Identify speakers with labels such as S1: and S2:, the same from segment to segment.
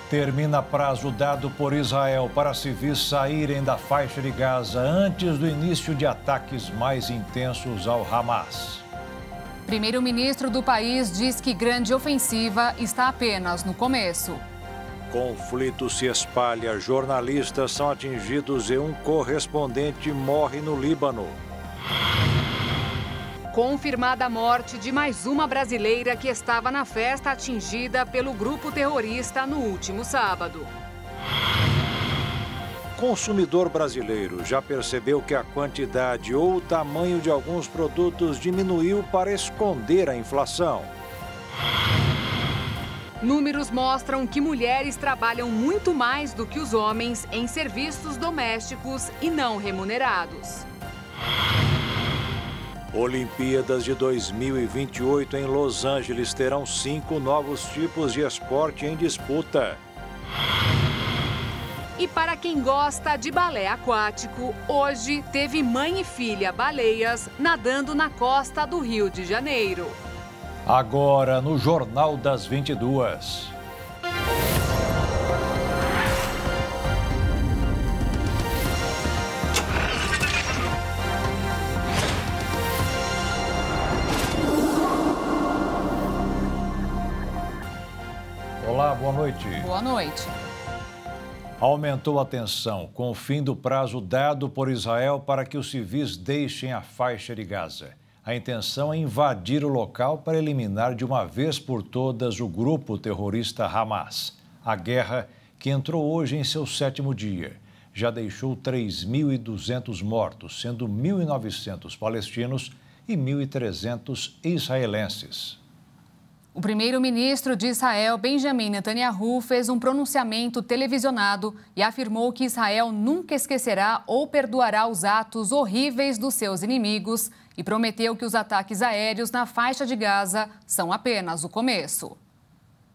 S1: Termina prazo dado por Israel para civis saírem da faixa de Gaza antes do início de ataques mais intensos ao Hamas.
S2: Primeiro-ministro do país diz que grande ofensiva está apenas no começo.
S1: Conflito se espalha, jornalistas são atingidos e um correspondente morre no Líbano.
S2: Confirmada a morte de mais uma brasileira que estava na festa atingida pelo grupo terrorista no último sábado.
S1: Consumidor brasileiro já percebeu que a quantidade ou o tamanho de alguns produtos diminuiu para esconder a inflação.
S2: Números mostram que mulheres trabalham muito mais do que os homens em serviços domésticos e não remunerados.
S1: Olimpíadas de 2028 em Los Angeles terão 5 novos tipos de esporte em disputa.
S2: E para quem gosta de balé aquático, hoje teve mãe e filha baleias nadando na costa do Rio de Janeiro.
S1: Agora no Jornal das 22. Olá, boa noite.
S2: Boa noite.
S1: Aumentou a tensão com o fim do prazo dado por Israel para que os civis deixem a faixa de Gaza. A intenção é invadir o local para eliminar de uma vez por todas o grupo terrorista Hamas. A guerra, que entrou hoje em seu 7º dia, já deixou 3.200 mortos, sendo 1.900 palestinos e 1.300 israelenses.
S2: O primeiro-ministro de Israel, Benjamin Netanyahu, fez um pronunciamento televisionado e afirmou que Israel nunca esquecerá ou perdoará os atos horríveis dos seus inimigos e prometeu que os ataques aéreos na faixa de Gaza são apenas o começo.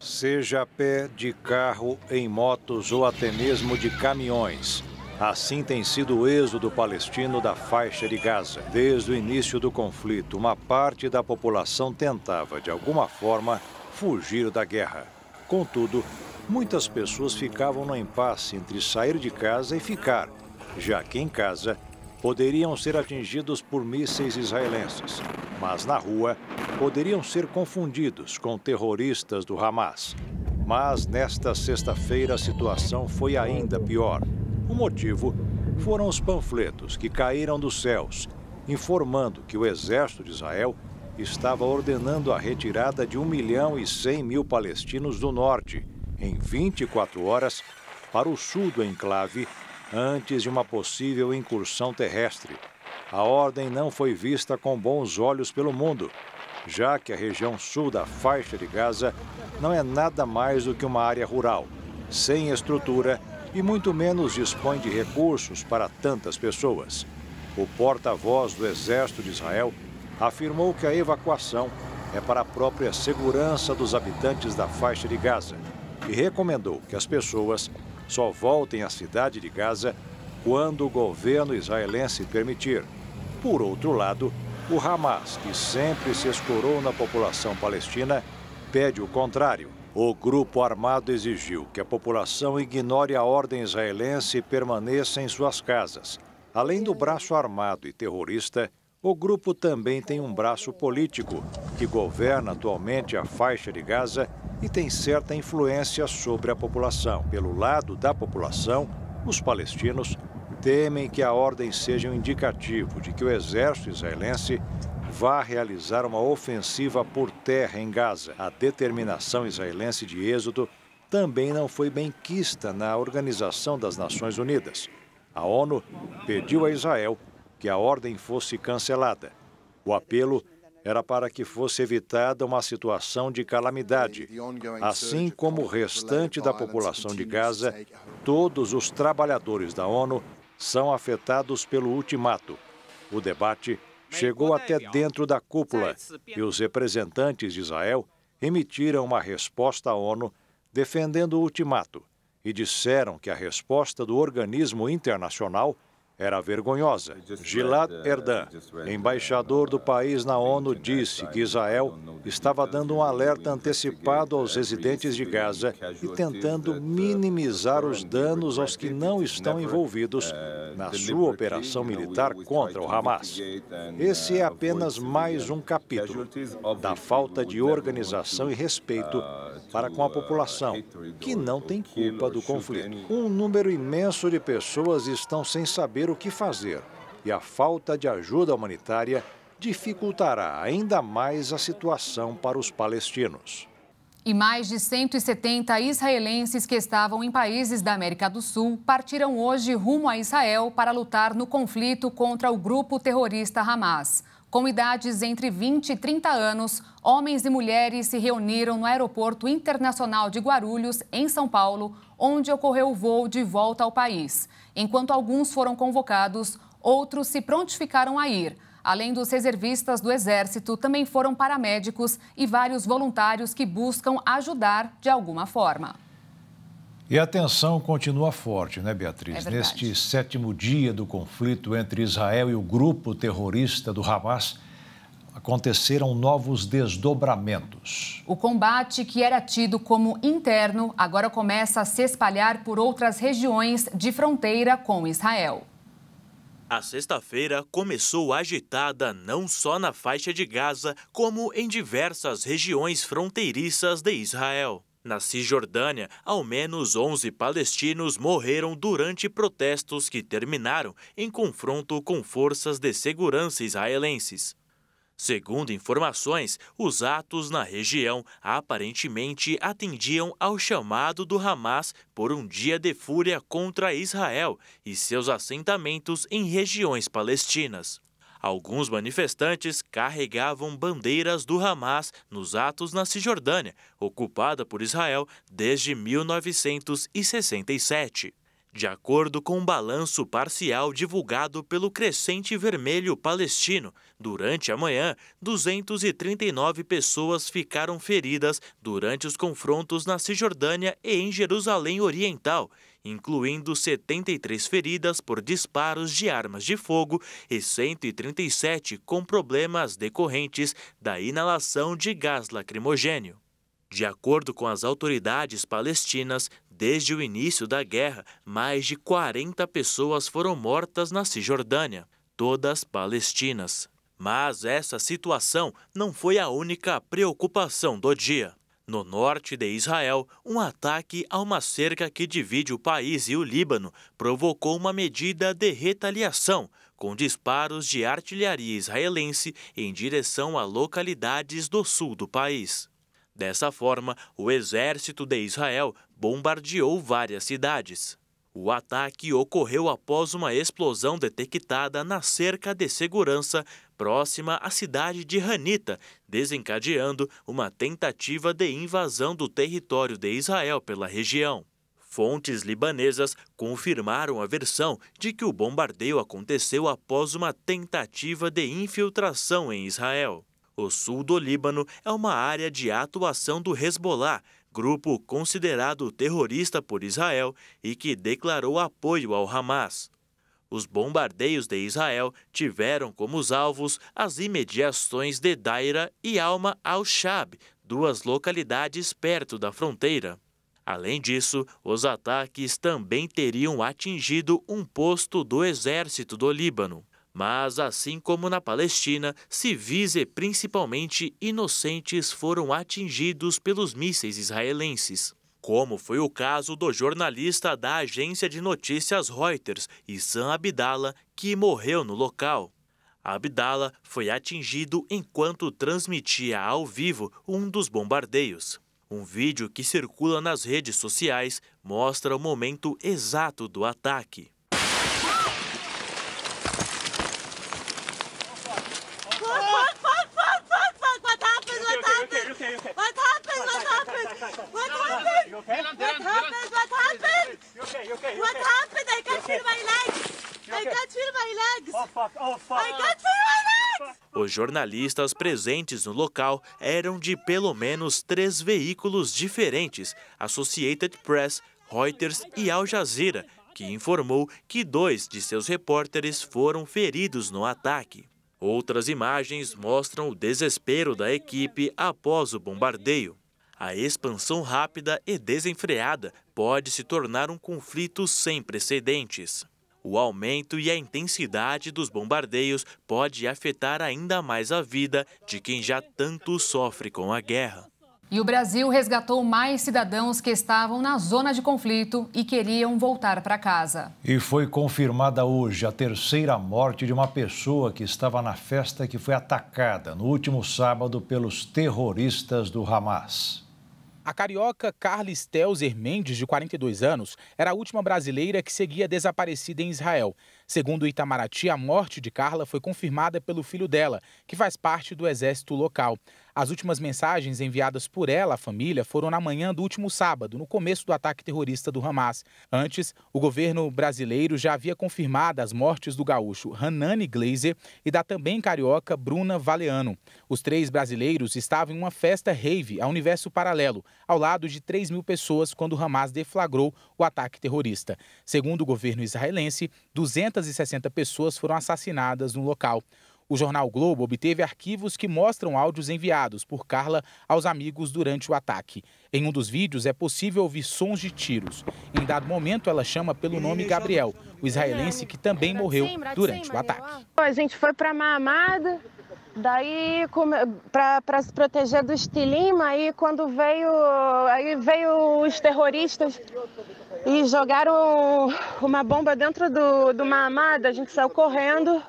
S1: Seja a pé, de carro, em motos ou até mesmo de caminhões. Assim tem sido o êxodo palestino da faixa de Gaza. Desde o início do conflito, uma parte da população tentava, de alguma forma, fugir da guerra. Contudo, muitas pessoas ficavam no impasse entre sair de casa e ficar, já que em casa poderiam ser atingidos por mísseis israelenses, mas na rua poderiam ser confundidos com terroristas do Hamas. Mas nesta sexta-feira a situação foi ainda pior. O motivo foram os panfletos que caíram dos céus, informando que o exército de Israel estava ordenando a retirada de 1.100.000 palestinos do norte, em 24 horas, para o sul do enclave, antes de uma possível incursão terrestre. A ordem não foi vista com bons olhos pelo mundo, já que a região sul da faixa de Gaza não é nada mais do que uma área rural, sem estrutura e muito menos dispõe de recursos para tantas pessoas. O porta-voz do Exército de Israel afirmou que a evacuação é para a própria segurança dos habitantes da faixa de Gaza e recomendou que as pessoas só voltem à cidade de Gaza quando o governo israelense permitir. Por outro lado, o Hamas, que sempre se escorou na população palestina, pede o contrário. O grupo armado exigiu que a população ignore a ordem israelense e permaneça em suas casas. Além do braço armado e terrorista, o grupo também tem um braço político, que governa atualmente a faixa de Gaza e tem certa influência sobre a população. Pelo lado da população, os palestinos temem que a ordem seja um indicativo de que o exército israelense vá realizar uma ofensiva por terra em Gaza. A determinação israelense de êxodo também não foi bem quista na Organização das Nações Unidas. A ONU pediu a Israel que a ordem fosse cancelada. O apelo era para que fosse evitada uma situação de calamidade. Assim como o restante da população de Gaza, todos os trabalhadores da ONU são afetados pelo ultimato. O debate chegou até dentro da cúpula e os representantes de Israel emitiram uma resposta à ONU defendendo o ultimato e disseram que a resposta do organismo internacional era vergonhosa. Gilad Erdan, embaixador do país na ONU, disse que Israel estava dando um alerta antecipado aos residentes de Gaza e tentando minimizar os danos aos que não estão envolvidos na sua operação militar contra o Hamas. Esse é apenas mais um capítulo da falta de organização e respeito para com a população, que não tem culpa do conflito. Um número imenso de pessoas estão sem saber o que fazer, e a falta de ajuda humanitária dificultará ainda mais a situação para os palestinos.
S2: E mais de 170 israelenses que estavam em países da América do Sul partiram hoje rumo a Israel para lutar no conflito contra o grupo terrorista Hamas. Com idades entre 20 e 30 anos, homens e mulheres se reuniram no Aeroporto Internacional de Guarulhos, em São Paulo, onde ocorreu o voo de volta ao país. Enquanto alguns foram convocados, outros se prontificaram a ir. Além dos reservistas do Exército, também foram paramédicos e vários voluntários que buscam ajudar de alguma forma.
S1: E a tensão continua forte, né, Beatriz? Neste 7º dia do conflito entre Israel e o grupo terrorista do Hamas, aconteceram novos desdobramentos.
S2: O combate, que era tido como interno, agora começa a se espalhar por outras regiões de fronteira com Israel.
S3: A sexta-feira começou agitada não só na faixa de Gaza, como em diversas regiões fronteiriças de Israel. Na Cisjordânia, ao menos 11 palestinos morreram durante protestos que terminaram em confronto com forças de segurança israelenses. Segundo informações, os atos na região aparentemente atendiam ao chamado do Hamas por um dia de fúria contra Israel e seus assentamentos em regiões palestinas. Alguns manifestantes carregavam bandeiras do Hamas nos atos na Cisjordânia, ocupada por Israel desde 1967. De acordo com um balanço parcial divulgado pelo Crescente Vermelho Palestino, durante a manhã, 239 pessoas ficaram feridas durante os confrontos na Cisjordânia e em Jerusalém Oriental, incluindo 73 feridas por disparos de armas de fogo e 137 com problemas decorrentes da inalação de gás lacrimogênio. De acordo com as autoridades palestinas, desde o início da guerra, mais de 40 pessoas foram mortas na Cisjordânia, todas palestinas. Mas essa situação não foi a única preocupação do dia. No norte de Israel, um ataque a uma cerca que divide o país e o Líbano provocou uma medida de retaliação, com disparos de artilharia israelense em direção a localidades do sul do país. Dessa forma, o exército de Israel bombardeou várias cidades. O ataque ocorreu após uma explosão detectada na cerca de segurança próxima à cidade de Hanita, desencadeando uma tentativa de invasão do território de Israel pela região. Fontes libanesas confirmaram a versão de que o bombardeio aconteceu após uma tentativa de infiltração em Israel. O sul do Líbano é uma área de atuação do Hezbollah, grupo considerado terrorista por Israel e que declarou apoio ao Hamas. Os bombardeios de Israel tiveram como alvos as imediações de Daira e Alma al-Shab, duas localidades perto da fronteira. Além disso, os ataques também teriam atingido um posto do exército do Líbano. Mas, assim como na Palestina, civis e principalmente inocentes foram atingidos pelos mísseis israelenses, como foi o caso do jornalista da agência de notícias Reuters, Issam Abdallah, que morreu no local. Abdallah foi atingido enquanto transmitia ao vivo um dos bombardeios. Um vídeo que circula nas redes sociais mostra o momento exato do ataque. Os jornalistas presentes no local eram de pelo menos 3 veículos diferentes, Associated Press, Reuters e Al Jazeera, que informou que 2 de seus repórteres foram feridos no ataque. Outras imagens mostram o desespero da equipe após o bombardeio. A expansão rápida e desenfreada pode se tornar um conflito sem precedentes. O aumento e a intensidade dos bombardeios pode afetar ainda mais a vida de quem já tanto sofre com a guerra.
S2: E o Brasil resgatou mais cidadãos que estavam na zona de conflito e queriam voltar para casa.
S1: E foi confirmada hoje a 3ª morte de uma pessoa que estava na festa que foi atacada no último sábado pelos terroristas do Hamas.
S4: A carioca Carla Stelzer Mendes, de 42 anos, era a última brasileira que seguia desaparecida em Israel. Segundo o Itamaraty, a morte de Carla foi confirmada pelo filho dela, que faz parte do exército local. As últimas mensagens enviadas por ela à família foram na manhã do último sábado, no começo do ataque terrorista do Hamas. Antes, o governo brasileiro já havia confirmado as mortes do gaúcho Hanani Gleiser e da também carioca Bruna Valeano. Os 3 brasileiros estavam em uma festa rave a universo paralelo, ao lado de 3.000 pessoas quando o Hamas deflagrou o ataque terrorista. Segundo o governo israelense, 260 pessoas foram assassinadas no local. O jornal Globo obteve arquivos que mostram áudios enviados por Carla aos amigos durante o ataque. Em um dos vídeos é possível ouvir sons de tiros. Em dado momento, ela chama pelo nome Gabriel, o israelense que também morreu durante o ataque.
S5: A gente foi para Mamada, daí para se proteger dos Tilim, aí quando veio os terroristas e jogaram uma bomba dentro do Mamada, a gente saiu correndo.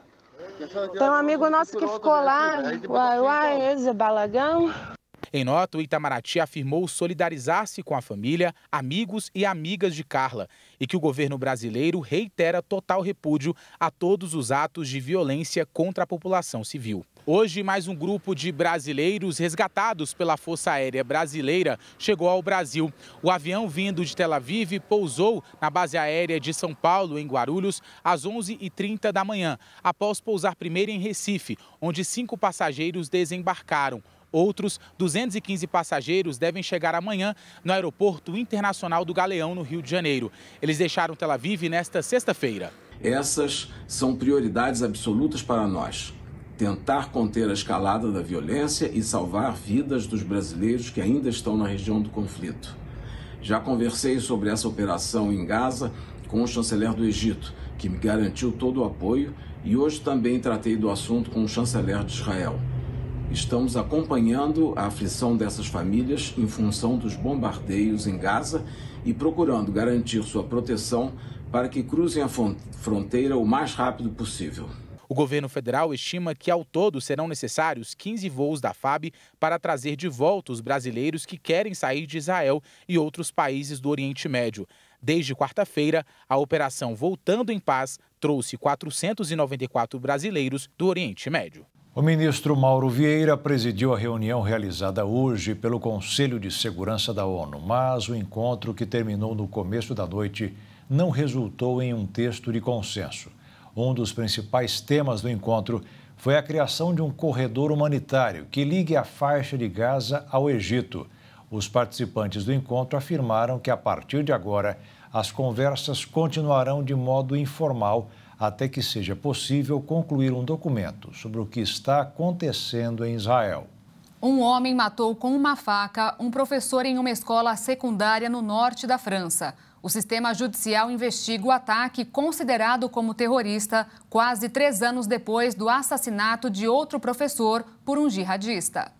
S5: Tem um amigo nosso que ficou lá, esse balagão.
S4: Em nota, o Itamaraty afirmou solidarizar-se com a família, amigos e amigas de Carla e que o governo brasileiro reitera total repúdio a todos os atos de violência contra a população civil. Hoje, mais um grupo de brasileiros resgatados pela Força Aérea Brasileira chegou ao Brasil. O avião vindo de Tel Aviv pousou na base aérea de São Paulo, em Guarulhos, às 11h30 da manhã, após pousar primeiro em Recife, onde 5 passageiros desembarcaram. Outros 215 passageiros devem chegar amanhã no Aeroporto Internacional do Galeão, no Rio de Janeiro. Eles deixaram Tel Aviv nesta sexta-feira.
S6: Essas são prioridades absolutas para nós. Tentar conter a escalada da violência e salvar vidas dos brasileiros que ainda estão na região do conflito. Já conversei sobre essa operação em Gaza com o chanceler do Egito, que me garantiu todo o apoio, e hoje também tratei do assunto com o chanceler de Israel. Estamos acompanhando a aflição dessas famílias em função dos bombardeios em Gaza e procurando garantir sua proteção para que cruzem a fronteira o mais rápido possível.
S4: O governo federal estima que ao todo serão necessários 15 voos da FAB para trazer de volta os brasileiros que querem sair de Israel e outros países do Oriente Médio. Desde quarta-feira, a operação Voltando em Paz trouxe 494 brasileiros do Oriente Médio.
S1: O ministro Mauro Vieira presidiu a reunião realizada hoje pelo Conselho de Segurança da ONU, mas o encontro, que terminou no começo da noite, não resultou em um texto de consenso. Um dos principais temas do encontro foi a criação de um corredor humanitário que ligue a faixa de Gaza ao Egito. Os participantes do encontro afirmaram que, a partir de agora, as conversas continuarão de modo informal até que seja possível concluir um documento sobre o que está acontecendo em Israel.
S2: Um homem matou com uma faca um professor em uma escola secundária no norte da França. O sistema judicial investiga o ataque, considerado como terrorista, quase 3 anos depois do assassinato de outro professor por um jihadista.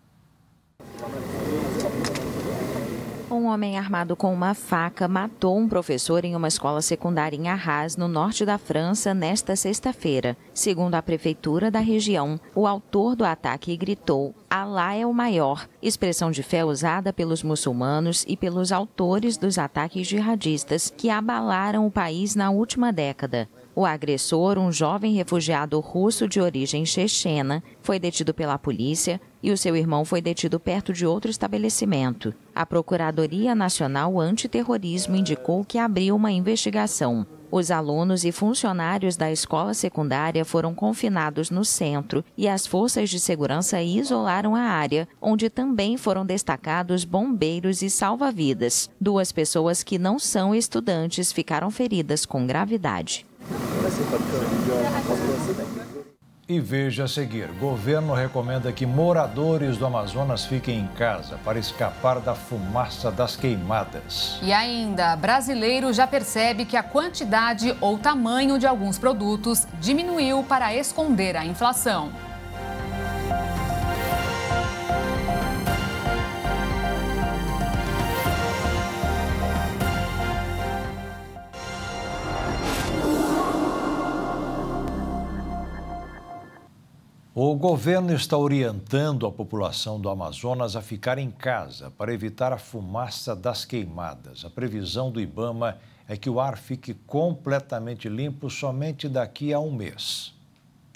S7: Um homem armado com uma faca matou um professor em uma escola secundária em Arras, no norte da França, nesta sexta-feira. Segundo a prefeitura da região, o autor do ataque gritou "Alá é o maior", expressão de fé usada pelos muçulmanos e pelos autores dos ataques jihadistas que abalaram o país na última década. O agressor, um jovem refugiado russo de origem chechena, foi detido pela polícia e o seu irmão foi detido perto de outro estabelecimento. A Procuradoria Nacional Antiterrorismo indicou que abriu uma investigação. Os alunos e funcionários da escola secundária foram confinados no centro e as forças de segurança isolaram a área, onde também foram destacados bombeiros e salva-vidas. 2 pessoas que não são estudantes ficaram feridas com gravidade.
S1: E veja a seguir, governo recomenda que moradores do Amazonas fiquem em casa para escapar da fumaça das queimadas.
S2: E ainda, brasileiro já percebe que a quantidade ou tamanho de alguns produtos diminuiu para esconder a inflação.
S1: O governo está orientando a população do Amazonas a ficar em casa para evitar a fumaça das queimadas. A previsão do IBAMA é que o ar fique completamente limpo somente daqui a um mês.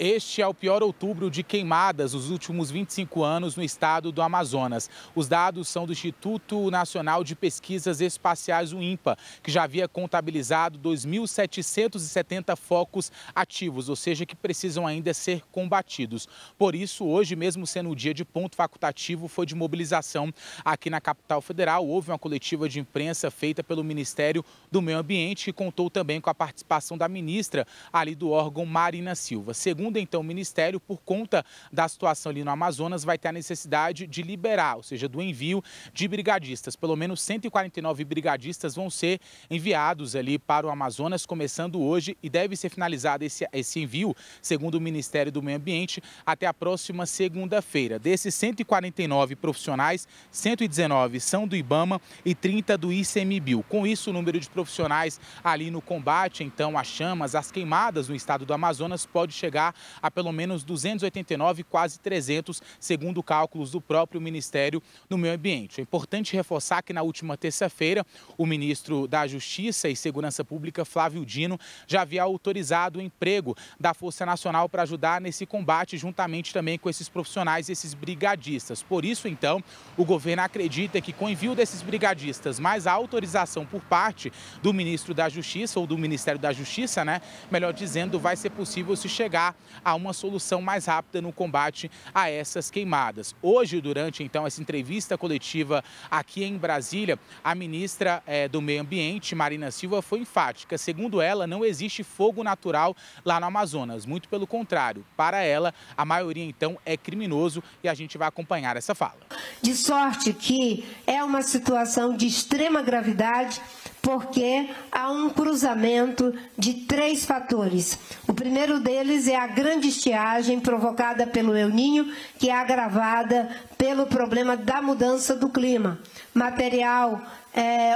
S4: Este é o pior outubro de queimadas nos últimos 25 anos no estado do Amazonas. Os dados são do Instituto Nacional de Pesquisas Espaciais, o INPA, que já havia contabilizado 2.770 focos ativos, ou seja, que precisam ainda ser combatidos. Por isso, hoje, mesmo sendo o dia de ponto facultativo, foi de mobilização aqui na capital federal. Houve uma coletiva de imprensa feita pelo Ministério do Meio Ambiente, que contou também com a participação da ministra ali do órgão, Marina Silva. Segundo então o Ministério, por conta da situação ali no Amazonas, vai ter a necessidade de liberar, ou seja, do envio de brigadistas. Pelo menos 149 brigadistas vão ser enviados ali para o Amazonas, começando hoje, e deve ser finalizado esse envio, segundo o Ministério do Meio Ambiente, até a próxima segunda-feira. Desses 149 profissionais, 119 são do IBAMA e 30 do ICMBio. Com isso, o número de profissionais ali no combate, então, às chamas, às queimadas no estado do Amazonas pode chegar a pelo menos 289, quase 300, segundo cálculos do próprio Ministério do Meio Ambiente. É importante reforçar que na última terça-feira, o ministro da Justiça e Segurança Pública, Flávio Dino, já havia autorizado o emprego da Força Nacional para ajudar nesse combate, juntamente também com esses profissionais, esses brigadistas. Por isso, então, o governo acredita que com o envio desses brigadistas, mais a autorização por parte do ministro da Justiça, ou do Ministério da Justiça, né, melhor dizendo, vai ser possível se chegar a uma solução mais rápida no combate a essas queimadas. Hoje, durante então essa entrevista coletiva aqui em Brasília, a ministra do Meio Ambiente, Marina Silva, foi enfática. Segundo ela, não existe fogo natural lá no Amazonas, muito pelo contrário. Para ela, a maioria então é criminoso, e a gente vai acompanhar essa fala.
S8: De sorte que é uma situação de extrema gravidade, porque há um cruzamento de 3 fatores. O primeiro deles é a grande estiagem provocada pelo El Niño, que é agravada pelo problema da mudança do clima. Material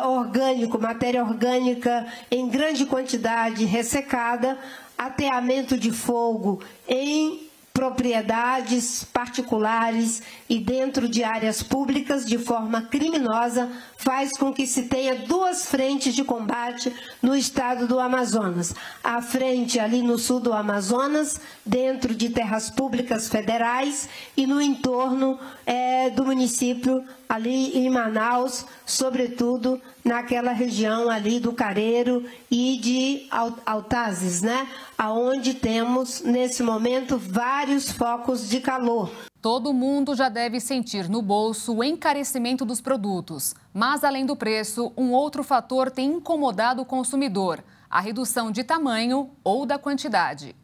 S8: orgânico, matéria orgânica em grande quantidade ressecada, ateamento de fogo em propriedades particulares e dentro de áreas públicas de forma criminosa, faz com que se tenha 2 frentes de combate no estado do Amazonas. A frente ali no sul do Amazonas, dentro de terras públicas federais, e no entorno do município ali em Manaus, sobretudo naquela região ali do Careiro e de Altazes, né? Aonde temos nesse momento vários focos de calor.
S2: Todo mundo já deve sentir no bolso o encarecimento dos produtos. Mas, além do preço, um outro fator tem incomodado o consumidor: a redução de tamanho ou da quantidade.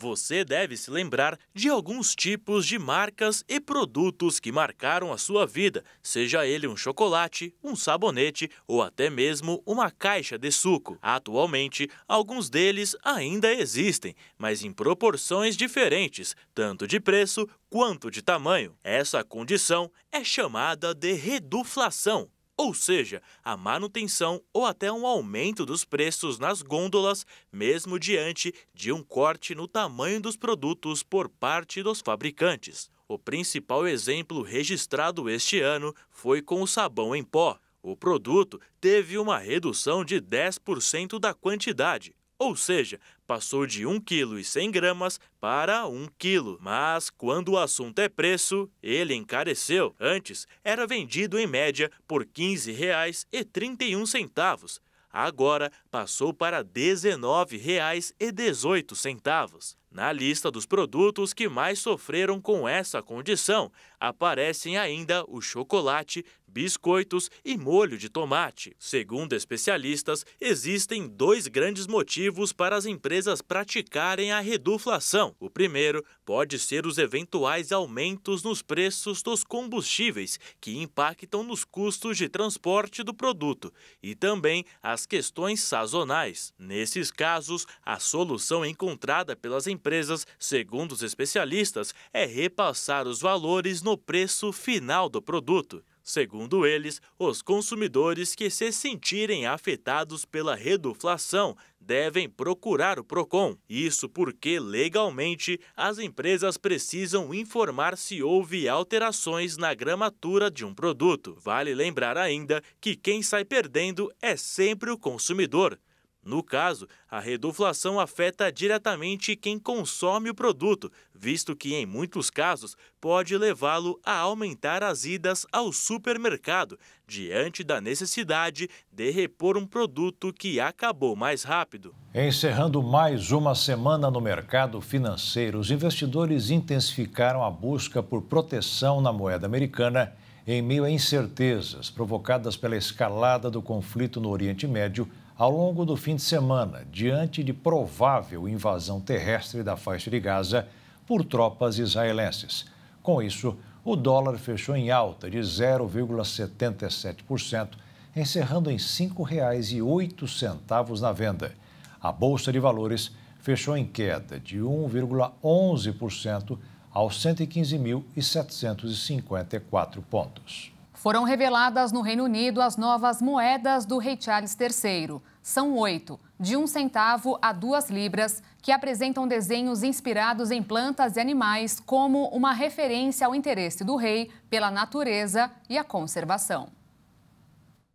S3: Você deve se lembrar de alguns tipos de marcas e produtos que marcaram a sua vida, seja ele um chocolate, um sabonete ou até mesmo uma caixa de suco. Atualmente, alguns deles ainda existem, mas em proporções diferentes, tanto de preço quanto de tamanho. Essa condição é chamada de reduflação. Ou seja, a manutenção ou até um aumento dos preços nas gôndolas, mesmo diante de um corte no tamanho dos produtos por parte dos fabricantes. O principal exemplo registrado este ano foi com o sabão em pó. O produto teve uma redução de 10% da quantidade. Ou seja, passou de 1,1 kg para 1 kg. Mas, quando o assunto é preço, ele encareceu. Antes, era vendido em média por R$ 15,31. agora passou para R$ 19,18. Na lista dos produtos que mais sofreram com essa condição, aparecem ainda o chocolate, biscoitos e molho de tomate. Segundo especialistas, existem dois grandes motivos para as empresas praticarem a reduflação. O primeiro pode ser os eventuais aumentos nos preços dos combustíveis, que impactam nos custos de transporte do produto, e também as questões sazonais. Nesses casos, a solução encontrada pelas empresas, segundo os especialistas, é repassar os valores no preço final do produto. Segundo eles, os consumidores que se sentirem afetados pela reduflação devem procurar o PROCON. Isso porque, legalmente, as empresas precisam informar se houve alterações na gramatura de um produto. Vale lembrar ainda que quem sai perdendo é sempre o consumidor. No caso, a reduflação afeta diretamente quem consome o produto, visto que, em muitos casos, pode levá-lo a aumentar as idas ao supermercado, diante da necessidade de repor um produto que acabou mais rápido.
S1: Encerrando mais uma semana no mercado financeiro, os investidores intensificaram a busca por proteção na moeda americana em meio a incertezas provocadas pela escalada do conflito no Oriente Médio ao longo do fim de semana, diante de provável invasão terrestre da faixa de Gaza por tropas israelenses. Com isso, o dólar fechou em alta de 0,77%, encerrando em R$ 5,08 na venda. A Bolsa de Valores fechou em queda de 1,11% aos 115.754 pontos.
S2: Foram reveladas no Reino Unido as novas moedas do rei Charles III. São 8, de 1 centavo a 2 libras, que apresentam desenhos inspirados em plantas e animais como uma referência ao interesse do rei pela natureza e a conservação.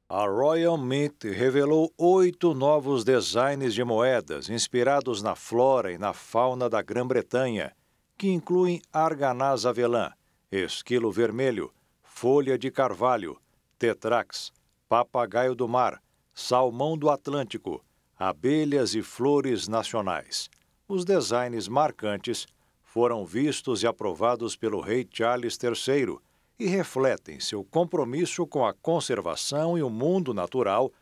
S1: A Royal Mint revelou 8 novos designs de moedas inspirados na flora e na fauna da Grã-Bretanha, que incluem arganaz avelã, esquilo vermelho, folha de carvalho, tetrax, papagaio do mar, salmão do Atlântico, abelhas e flores nacionais. Os designs marcantes foram vistos e aprovados pelo rei Charles III e refletem seu compromisso com a conservação e o mundo natural,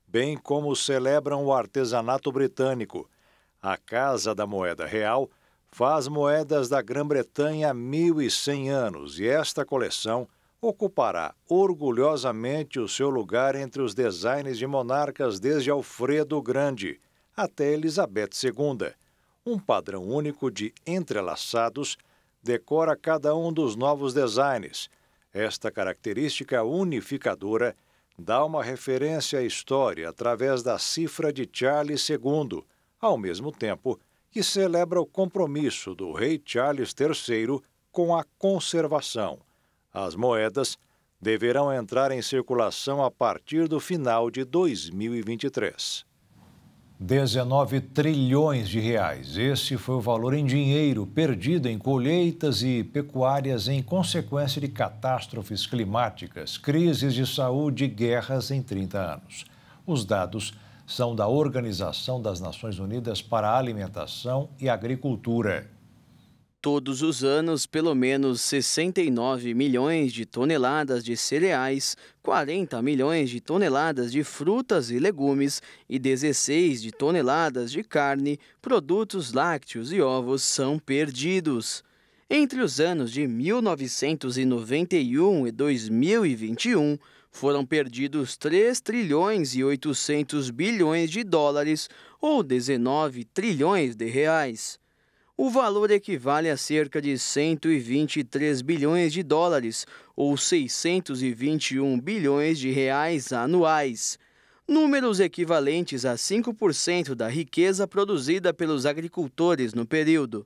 S1: bem como celebram o artesanato britânico. A Casa da Moeda Real faz moedas da Grã-Bretanha há 1.100 anos e esta coleção ocupará orgulhosamente o seu lugar entre os designs de monarcas desde Alfredo o Grande até Elizabeth II. Um padrão único de entrelaçados decora cada um dos novos designs. Esta característica unificadora dá uma referência à história através da cifra de Charles II, ao mesmo tempo que celebra o compromisso do rei Charles III com a conservação. As moedas deverão entrar em circulação a partir do final de 2023. 19 trilhões de reais. Esse foi o valor em dinheiro perdido em colheitas e pecuárias em consequência de catástrofes climáticas, crises de saúde e guerras em 30 anos. Os dados são da Organização das Nações Unidas para a Alimentação e Agricultura.
S9: Todos os anos, pelo menos 69 milhões de toneladas de cereais, 40 milhões de toneladas de frutas e legumes e 16 de toneladas de carne, produtos lácteos e ovos são perdidos. Entre os anos de 1991 e 2021, foram perdidos 3 trilhões e 800 bilhões de dólares, ou 19 trilhões de reais. O valor equivale a cerca de 123 bilhões de dólares, ou 621 bilhões de reais anuais. Números equivalentes a 5% da riqueza produzida pelos agricultores no período.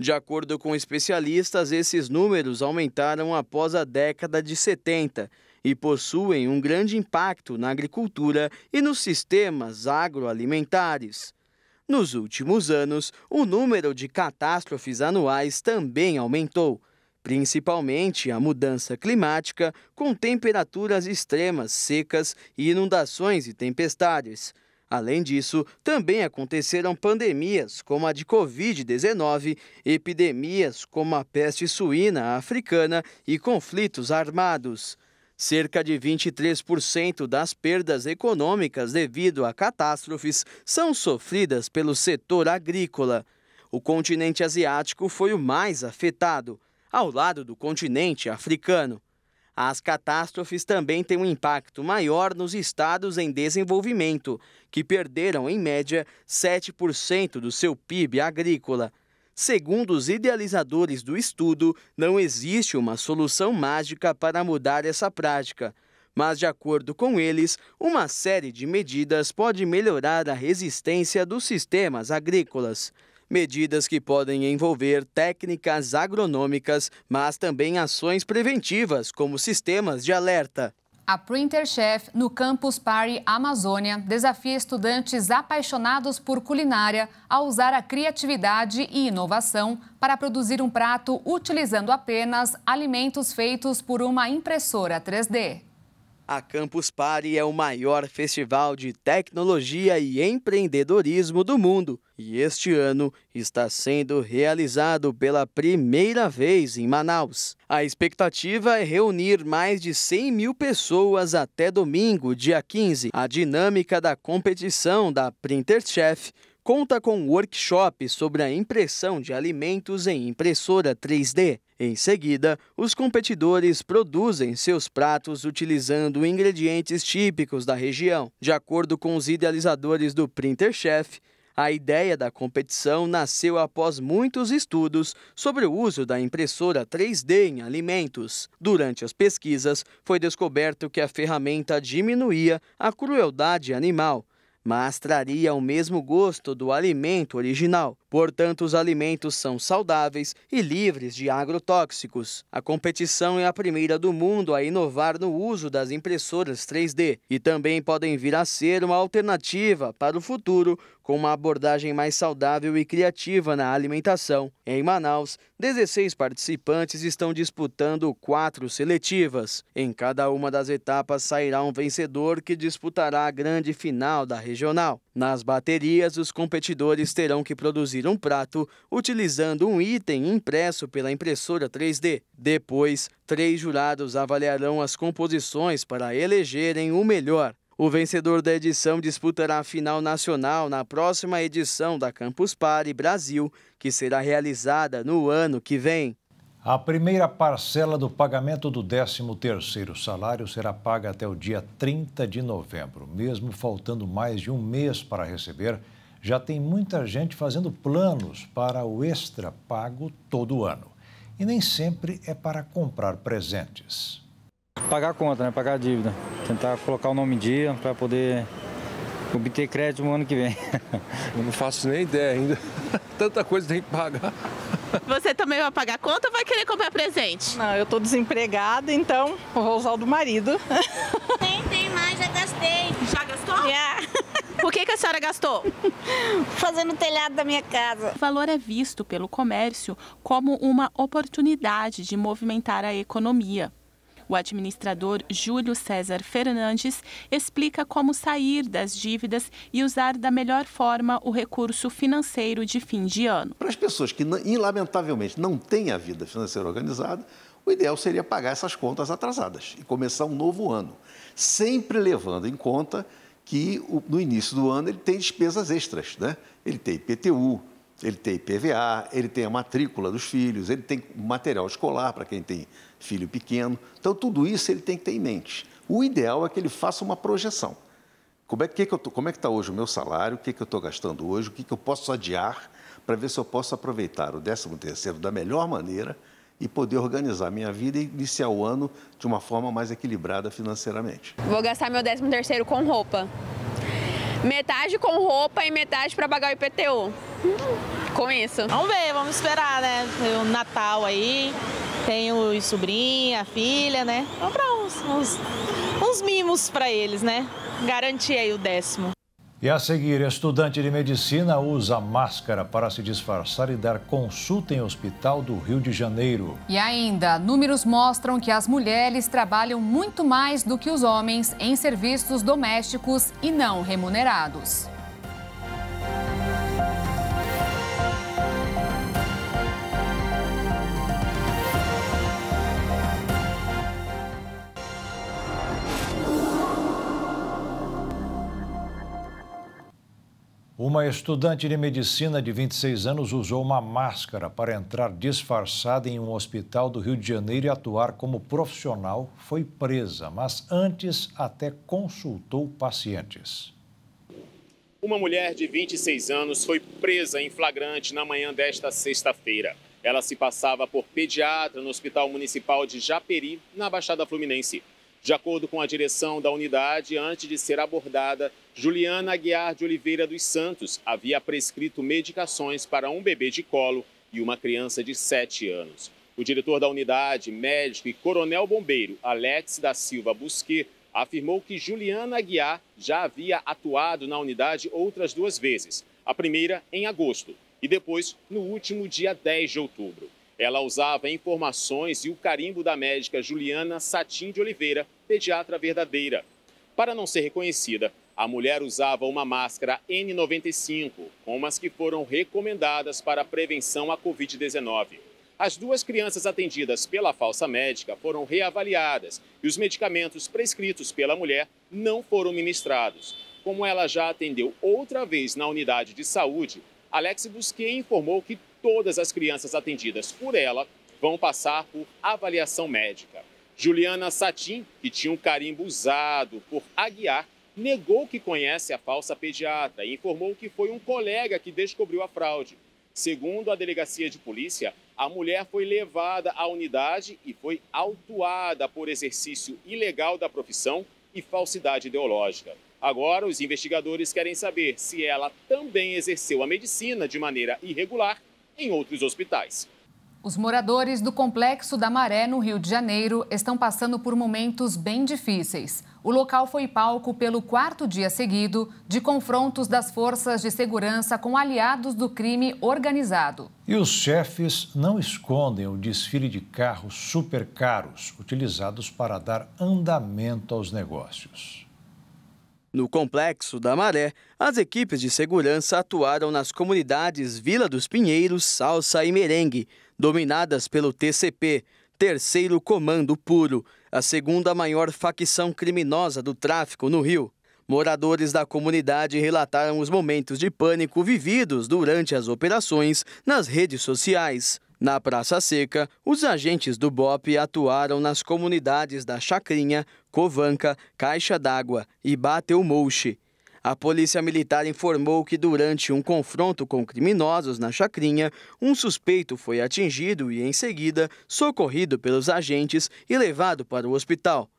S9: De acordo com especialistas, esses números aumentaram após a década de 70 e possuem um grande impacto na agricultura e nos sistemas agroalimentares. Nos últimos anos, o número de catástrofes anuais também aumentou. principalmente a mudança climática, com temperaturas extremas, secas, inundações e tempestades. Além disso, também aconteceram pandemias, como a de Covid-19, epidemias como a peste suína africana e conflitos armados. Cerca de 23% das perdas econômicas devido a catástrofes são sofridas pelo setor agrícola. O continente asiático foi o mais afetado, ao lado do continente africano. As catástrofes também têm um impacto maior nos estados em desenvolvimento, que perderam, em média, 7% do seu PIB agrícola. Segundo os idealizadores do estudo, não existe uma solução mágica para mudar essa prática. Mas, de acordo com eles, uma série de medidas pode melhorar a resistência dos sistemas agrícolas. Medidas que podem envolver técnicas agronômicas, mas também ações preventivas, como sistemas de alerta.
S2: A Printer Chef, no Campus Party Amazônia, desafia estudantes apaixonados por culinária a usar a criatividade e inovação para produzir um prato utilizando apenas alimentos feitos por uma impressora 3D.
S9: A Campus Party é o maior festival de tecnologia e empreendedorismo do mundo e este ano está sendo realizado pela primeira vez em Manaus. A expectativa é reunir mais de 100 mil pessoas até domingo, dia 15. A dinâmica da competição da Printer Chef conta com um workshop sobre a impressão de alimentos em impressora 3D. Em seguida, os competidores produzem seus pratos utilizando ingredientes típicos da região. De acordo com os idealizadores do Printer Chef, a ideia da competição nasceu após muitos estudos sobre o uso da impressora 3D em alimentos. Durante as pesquisas, foi descoberto que a ferramenta diminuía a crueldade animal, mas traria o mesmo gosto do alimento original. Portanto, os alimentos são saudáveis e livres de agrotóxicos. A competição é a primeira do mundo a inovar no uso das impressoras 3D e também podem vir a ser uma alternativa para o futuro com uma abordagem mais saudável e criativa na alimentação. Em Manaus, 16 participantes estão disputando 4 seletivas. Em cada uma das etapas sairá um vencedor que disputará a grande final da regional. Nas baterias, os competidores terão que produzir um prato utilizando um item impresso pela impressora 3D. Depois, 3 jurados avaliarão as composições para elegerem o melhor. O vencedor da edição disputará a final nacional na próxima edição da Campus Party Brasil, que será realizada no ano que vem.
S1: A primeira parcela do pagamento do 13º salário será paga até o dia 30 de novembro. Mesmo faltando mais de um mês para receber, já tem muita gente fazendo planos para o extra pago todo ano. E nem sempre é para comprar presentes.
S10: Pagar a conta, né? Pagar a dívida. Tentar colocar o nome em dia para poder obter crédito no ano que vem.
S11: Eu não faço nem ideia ainda. Tanta coisa tem que pagar.
S12: Você também vai pagar a conta ou vai querer comprar presente?
S13: Não, eu tô desempregada, então vou usar o do marido.
S12: Nem tem mais, já gastei. Já gastou?
S13: Já.
S12: Por que a senhora gastou?
S13: Fazendo o telhado da minha casa.
S14: O valor é visto pelo comércio como uma oportunidade de movimentar a economia. O administrador Júlio César Fernandes explica como sair das dívidas e usar da melhor forma o recurso financeiro de fim de ano.
S15: Para as pessoas que, lamentavelmente, não têm a vida financeira organizada, o ideal seria pagar essas contas atrasadas e começar um novo ano, sempre levando em conta que no início do ano ele tem despesas extras, né? Ele tem IPTU, ele tem IPVA, ele tem a matrícula dos filhos, ele tem material escolar para quem tem filho pequeno. Então, tudo isso ele tem que ter em mente. O ideal é que ele faça uma projeção. Como é que está hoje o meu salário, o que eu estou gastando hoje, o que eu posso adiar para ver se eu posso aproveitar o 13º da melhor maneira e poder organizar a minha vida e iniciar o ano de uma forma mais equilibrada financeiramente.
S16: Vou gastar meu 13º com roupa. Metade com roupa e metade para pagar o IPTU. Com isso.
S13: Vamos ver, vamos esperar, né? O Natal aí, tem os sobrinhos, a filha, né? Vamos comprar uns mimos para eles, né? Garantir aí o 10º.
S1: E a seguir, estudante de medicina usa máscara para se disfarçar e dar consulta em hospital do Rio de Janeiro.
S2: E ainda, números mostram que as mulheres trabalham muito mais do que os homens em serviços domésticos e não remunerados.
S1: Uma estudante de medicina de 26 anos usou uma máscara para entrar disfarçada em um hospital do Rio de Janeiro e atuar como profissional. Foi presa, mas antes até consultou pacientes.
S17: Uma mulher de 26 anos foi presa em flagrante na manhã desta sexta-feira. Ela se passava por pediatra no Hospital Municipal de Japeri, na Baixada Fluminense. De acordo com a direção da unidade, antes de ser abordada, Juliana Aguiar de Oliveira dos Santos havia prescrito medicações para um bebê de colo e uma criança de 7 anos. O diretor da unidade, médico e coronel bombeiro Alex da Silva Busquet, afirmou que Juliana Aguiar já havia atuado na unidade outras 2 vezes. A primeira em agosto e depois no último dia 10 de outubro. Ela usava informações e o carimbo da médica Juliana Satin de Oliveira, pediatra verdadeira. Para não ser reconhecida, a mulher usava uma máscara N95, como as que foram recomendadas para a prevenção à Covid-19. As 2 crianças atendidas pela falsa médica foram reavaliadas e os medicamentos prescritos pela mulher não foram ministrados. Como ela já atendeu outra vez na unidade de saúde, Alex Busquet informou que todas as crianças atendidas por ela vão passar por avaliação médica. Juliana Satin, que tinha um carimbo usado por Aguiar, negou que conhece a falsa pediatra e informou que foi um colega que descobriu a fraude. Segundo a delegacia de polícia, a mulher foi levada à unidade e foi autuada por exercício ilegal da profissão e falsidade ideológica. Agora, os investigadores querem saber se ela também exerceu a medicina de maneira irregular em outros hospitais.
S2: Os moradores do Complexo da Maré, no Rio de Janeiro, estão passando por momentos bem difíceis. O local foi palco pelo 4º dia seguido de confrontos das forças de segurança com aliados do crime organizado.
S1: E os chefes não escondem o desfile de carros super caros utilizados para dar andamento aos negócios.
S9: No Complexo da Maré, as equipes de segurança atuaram nas comunidades Vila dos Pinheiros, Salsa e Merengue, dominadas pelo TCP, Terceiro Comando Puro, a segunda maior facção criminosa do tráfico no Rio. Moradores da comunidade relataram os momentos de pânico vividos durante as operações nas redes sociais. Na Praça Seca, os agentes do BOP atuaram nas comunidades da Chacrinha, Covanca, Caixa d'Água e Bateumouche. A Polícia Militar informou que durante um confronto com criminosos na Chacrinha, um suspeito foi atingido e, em seguida, socorrido pelos agentes e levado para o hospital.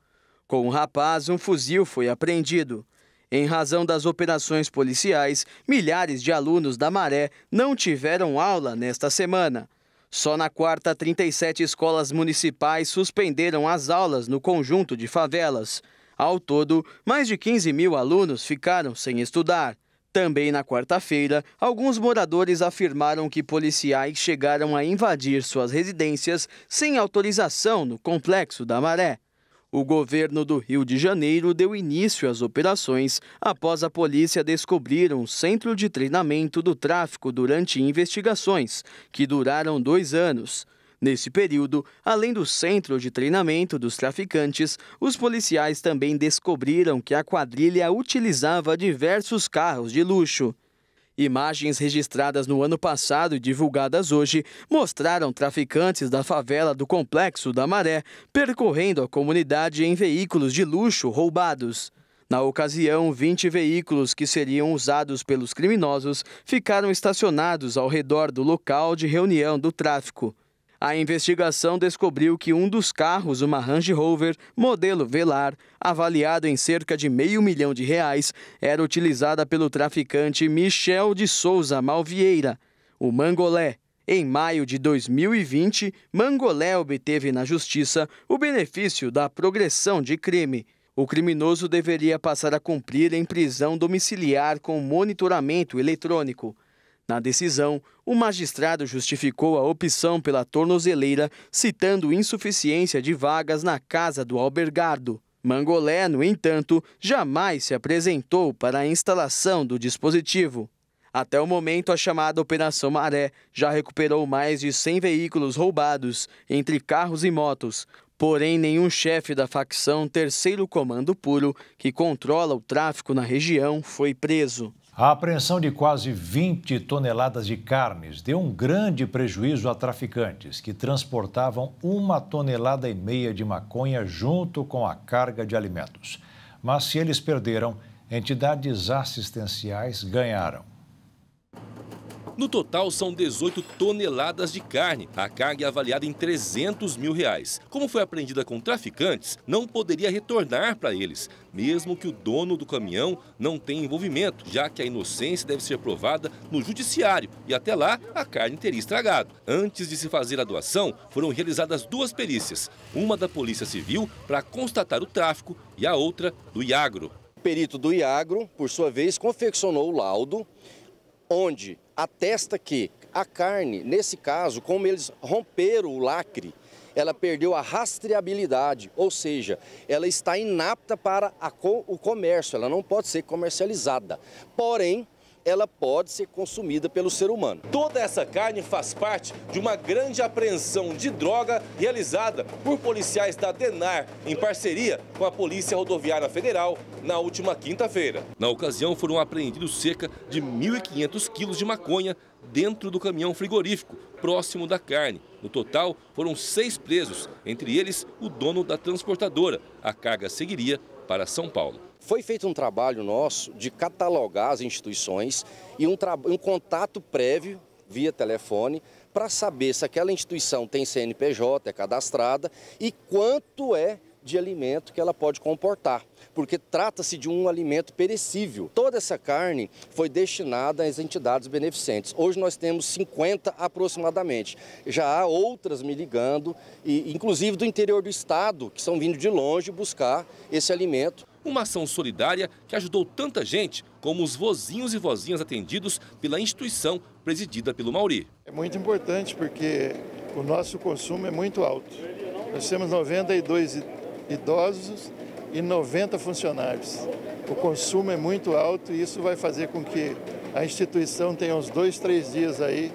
S9: Com o rapaz, um fuzil foi apreendido. Em razão das operações policiais, milhares de alunos da Maré não tiveram aula nesta semana. Só na quarta, 37 escolas municipais suspenderam as aulas no conjunto de favelas. Ao todo, mais de 15 mil alunos ficaram sem estudar. Também na quarta-feira, alguns moradores afirmaram que policiais chegaram a invadir suas residências sem autorização no Complexo da Maré. O governo do Rio de Janeiro deu início às operações após a polícia descobrir um centro de treinamento do tráfico durante investigações, que duraram 2 anos. Nesse período, além do centro de treinamento dos traficantes, os policiais também descobriram que a quadrilha utilizava diversos carros de luxo. Imagens registradas no ano passado e divulgadas hoje mostraram traficantes da favela do Complexo da Maré percorrendo a comunidade em veículos de luxo roubados. Na ocasião, 20 veículos que seriam usados pelos criminosos ficaram estacionados ao redor do local de reunião do tráfico. A investigação descobriu que um dos carros, uma Range Rover, modelo Velar, avaliado em cerca de R$500 mil, era utilizada pelo traficante Michel de Souza Malvieira, o Mangolé. Em maio de 2020, Mangolé obteve na justiça o benefício da progressão de crime. O criminoso deveria passar a cumprir em prisão domiciliar com monitoramento eletrônico. Na decisão, o magistrado justificou a opção pela tornozeleira, citando insuficiência de vagas na casa do albergado. Mangolé, no entanto, jamais se apresentou para a instalação do dispositivo. Até o momento, a chamada Operação Maré já recuperou mais de 100 veículos roubados, entre carros e motos. Porém, nenhum chefe da facção Terceiro Comando Puro, que controla o tráfico na região, foi preso.
S1: A apreensão de quase 20 toneladas de carnes deu um grande prejuízo a traficantes que transportavam 1,5 toneladas de maconha junto com a carga de alimentos. Mas se eles perderam, entidades assistenciais ganharam.
S18: No total, são 18 toneladas de carne. A carga é avaliada em R$300 mil. Como foi apreendida com traficantes, não poderia retornar para eles, mesmo que o dono do caminhão não tenha envolvimento, já que a inocência deve ser provada no judiciário e até lá a carne teria estragado. Antes de se fazer a doação, foram realizadas 2 perícias, uma da Polícia Civil para constatar o tráfico e a outra do Iagro.
S19: O perito do Iagro, por sua vez, confeccionou o laudo, onde atesta que a carne, nesse caso, como eles romperam o lacre, ela perdeu a rastreabilidade, ou seja, ela está inapta para o comércio, ela não pode ser comercializada. Porém, ela pode ser consumida pelo ser humano.
S18: Toda essa carne faz parte de uma grande apreensão de droga realizada por policiais da DENAR, em parceria com a Polícia Rodoviária Federal, na última quinta-feira. Na ocasião, foram apreendidos cerca de 1.500 quilos de maconha dentro do caminhão frigorífico, próximo da carne. No total, foram 6 presos, entre eles o dono da transportadora. A carga seguiria para São Paulo.
S19: Foi feito um trabalho nosso de catalogar as instituições e um contato prévio via telefone para saber se aquela instituição tem CNPJ, é cadastrada e quanto é de alimento que ela pode comportar, porque trata-se de um alimento perecível. Toda essa carne foi destinada às entidades beneficentes. Hoje nós temos 50 aproximadamente. Já há outras me ligando, e inclusive do interior do estado, que estão vindo de longe buscar esse alimento.
S18: Uma ação solidária que ajudou tanta gente, como os vozinhos e vozinhas atendidos pela instituição presidida pelo Mauri.
S20: É muito importante porque o nosso consumo é muito alto. Nós temos 92 idosos e 90 funcionários. O consumo é muito alto e isso vai fazer com que a instituição tenha uns 2, 3 dias aí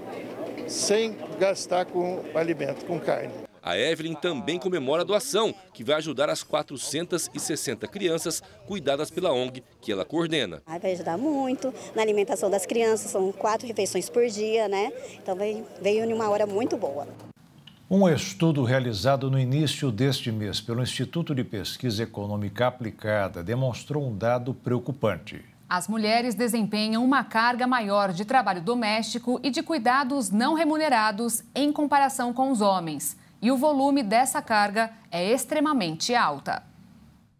S20: sem gastar com alimento, com carne.
S18: A Evelyn também comemora a doação, que vai ajudar as 460 crianças cuidadas pela ONG que ela coordena.
S21: Vai ajudar muito na alimentação das crianças, são 4 refeições por dia, né? Então veio em uma hora muito boa.
S1: Um estudo realizado no início deste mês pelo Instituto de Pesquisa Econômica Aplicada demonstrou um dado preocupante.
S2: As mulheres desempenham uma carga maior de trabalho doméstico e de cuidados não remunerados em comparação com os homens. E o volume dessa carga é extremamente alta.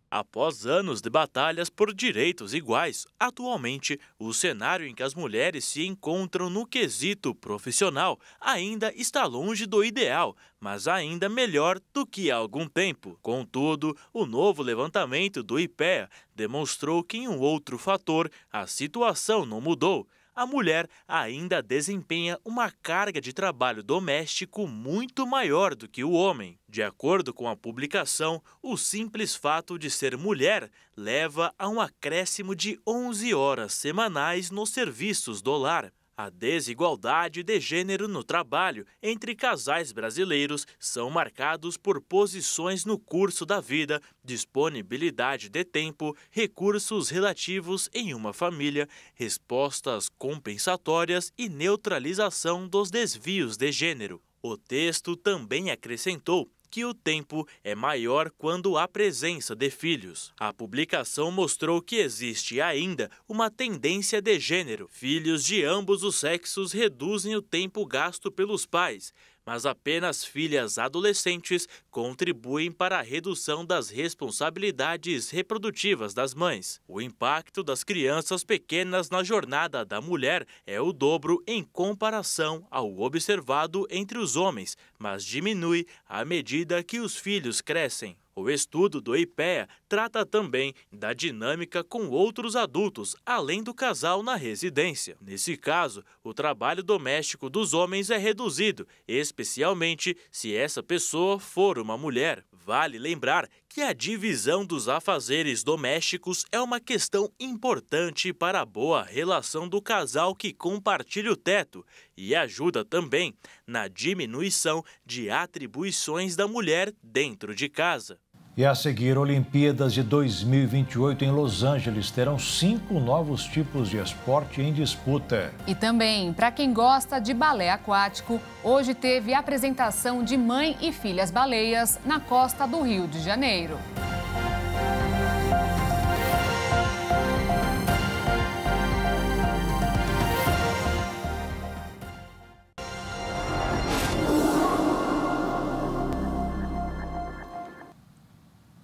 S3: Após anos de batalhas por direitos iguais, atualmente o cenário em que as mulheres se encontram no quesito profissional ainda está longe do ideal, mas ainda melhor do que há algum tempo. Contudo, o novo levantamento do IPEA demonstrou que em um outro fator a situação não mudou. A mulher ainda desempenha uma carga de trabalho doméstico muito maior do que o homem. De acordo com a publicação, o simples fato de ser mulher leva a um acréscimo de 11 horas semanais nos serviços do lar. A desigualdade de gênero no trabalho entre casais brasileiros são marcados por posições no curso da vida, disponibilidade de tempo, recursos relativos em uma família, respostas compensatórias e neutralização dos desvios de gênero. O texto também acrescentou que o tempo é maior quando há presença de filhos. A publicação mostrou que existe ainda uma tendência de gênero. Filhos de ambos os sexos reduzem o tempo gasto pelos pais, mas apenas filhas adolescentes contribuem para a redução das responsabilidades reprodutivas das mães. O impacto das crianças pequenas na jornada da mulher é o dobro em comparação ao observado entre os homens, mas diminui à medida que os filhos crescem. O estudo do IPEA trata também da dinâmica com outros adultos, além do casal na residência. Nesse caso, o trabalho doméstico dos homens é reduzido, especialmente se essa pessoa for uma mulher. Vale lembrar que a divisão dos afazeres domésticos é uma questão importante para a boa relação do casal que compartilha o teto e ajuda também na diminuição de atribuições da mulher dentro de casa.
S1: E a seguir, Olimpíadas de 2028 em Los Angeles terão 5 novos tipos de esporte em disputa.
S2: E também, para quem gosta de balé aquático, hoje teve apresentação de Mãe e Filhas Baleias na costa do Rio de Janeiro.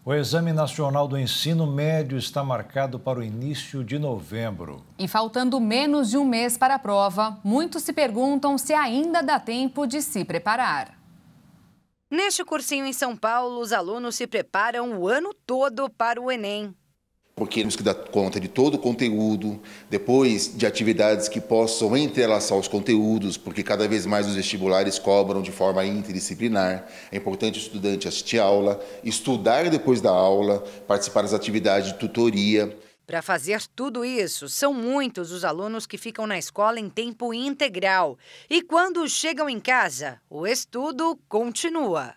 S1: O Exame Nacional do Ensino Médio está marcado para o início de novembro.
S2: E faltando menos de um mês para a prova, muitos se perguntam se ainda dá tempo de se preparar.
S5: Neste cursinho em São Paulo, os alunos se preparam o ano todo para o Enem.
S22: Porque temos que dar conta de todo o conteúdo, depois de atividades que possam entrelaçar os conteúdos, porque cada vez mais os vestibulares cobram de forma interdisciplinar. É importante o estudante assistir a aula, estudar depois da aula, participar das atividades de tutoria.
S5: Para fazer tudo isso, são muitos os alunos que ficam na escola em tempo integral. E quando chegam em casa, o estudo continua.